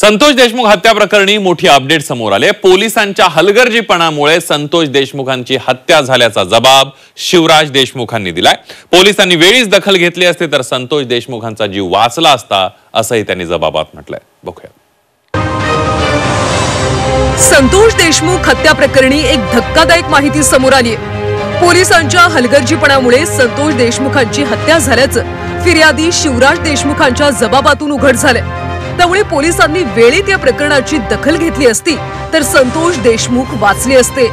संतोष देशमुख हत्या प्रकरणी मोठी अपडेट समोर आले। पोलिसांच्या हलगर्जीपणामुळे संतोष देशमुखांची हत्या झाल्याचा जबाब शिवराज देशमुखांनी दिलाय। पोलिसांनी वेळीच दखल घेतली असते तर संतोष देशमुखांचा जीव वाचला असता असंही त्यांनी जबाबात म्हटलंय। बघूया। संतोष देशमुख हत्या प्रकरणी एक धक्कादायक माहिती समोर आली आहे। पोलिसांच्या हलगर्जीपणामुळे संतोष देशमुखांची हत्या झाल्याचं फिर्यादी शिवराज देशमुखांच्या जबाबातून उघड झालंय। त्यामुळे पोलिसांनी वेळेत या प्रकरणाची दखल घेतली असती तर संतोष देशमुख वाचले असते।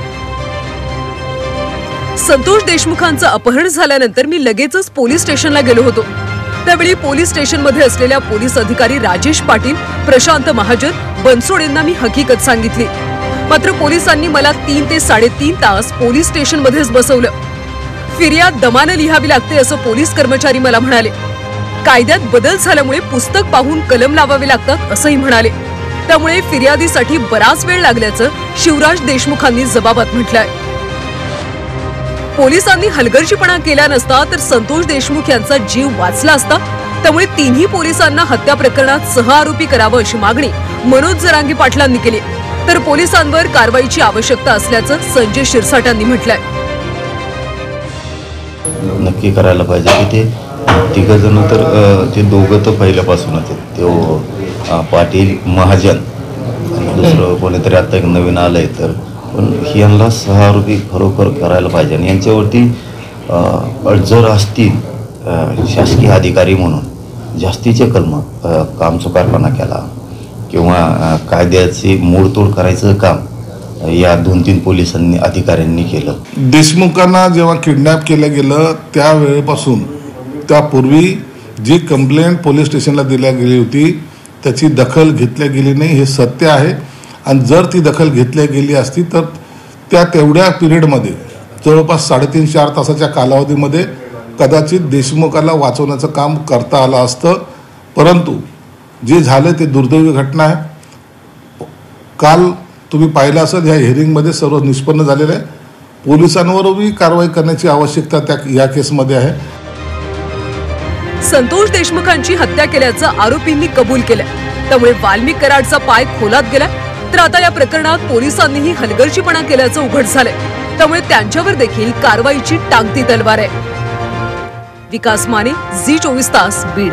संतोष देशमुखांचं अपहरण झाल्यानंतर मी लगेचच पोलीस स्टेशनला गेलो होतो। त्यावेळी पोलीस स्टेशनमध्ये असलेल्या पोलीस अधिकारी राजेश पाटील, प्रशांत महाजन, बनसोडेंना मी हकीकत सांगितली। मात्र पोलिसांनी मला 3 ते 3.5 तास पोलीस स्टेशनमध्येच बसवलं। फिर्याद दमानं लिहावी लागते असं पोलीस कर्मचारी मला म्हणाले। कायद्यात बदल झाल्यामुळे पुस्तक पाहून कलम लावावे लागतात असंही म्हणाले। त्यामुळे फिर्यादीसाठी बराच वेळ लागल्याचं शिवराज देशमुखांनी जबाबात म्हटलंय। पोलिसांनी हलगर्जीपणा केला नसता तर संतोष देशमुख यांचा जीव वाचला असता। त्यामुळे तिन्ही पोलिसांना हत्या प्रकरणात सहआरोपी करावं अशी मागणी मनोज जरांगे पाटलांनी केली। तर पोलिसांवर कारवाईची आवश्यकता असल्याचं संजय शिरसाटांनी म्हटलंय। नक्की करायला पाहिजे की ते तिघ जण तर ते दोघं तर पहिल्यापासूनच आहेत। तो पाटील, महाजन आणि दुसरं कोणीतरी आता एक नवीन आलंय, तर पण यांना सहआरोपी खरोखर करायला पाहिजे। आणि यांच्यावरती जर असतील शासकीय अधिकारी म्हणून जास्तीचे कलम कामचुकारपणा केला किंवा कायद्याची मोडतोड करायचं काम या 2-3 पोलिसांनी अधिकाऱ्यांनी केलं। देशमुखांना जेव्हा किडनॅप केलं गेलं त्यावेळेपासून त्यापूर्वी जी कंप्लेंट पोलीस स्टेशनला दिल्या गेली होती त्याची दखल घेतल्या गेली नाही हे सत्य आहे। आणि जर ती दखल घेतल्या गेली असती तर त्या तेवढ्या पिरियडमध्ये जवळपास 3.5-4 तासाच्या कालावधीमध्ये कदाचित देशमुखाला वाचवण्याचं काम करता आलं असतं। परंतु जे झालं ते दुर्दैवी घटना आहे। काल तुम्ही पाहिलं असेल या हिअरिंगमध्ये सर्व निष्पन्न झालेलं आहे। पोलिसांवरही कारवाई करण्याची आवश्यकता या केसमध्ये आहे। संतोष देशमुखांची हत्या केल्याचं आरोपींनी कबूल केलं। त्यामुळे वाल्मिक कराडचा पाय खोलात गेला। तर आता या प्रकरणात पोलिसांनीही हलगर्जीपणा केल्याचं उघड झालंय। त्यामुळे त्यांच्यावर देखील कारवाईची टांगती तलवार आहे। विकास माने, झी 24 तास, बीड।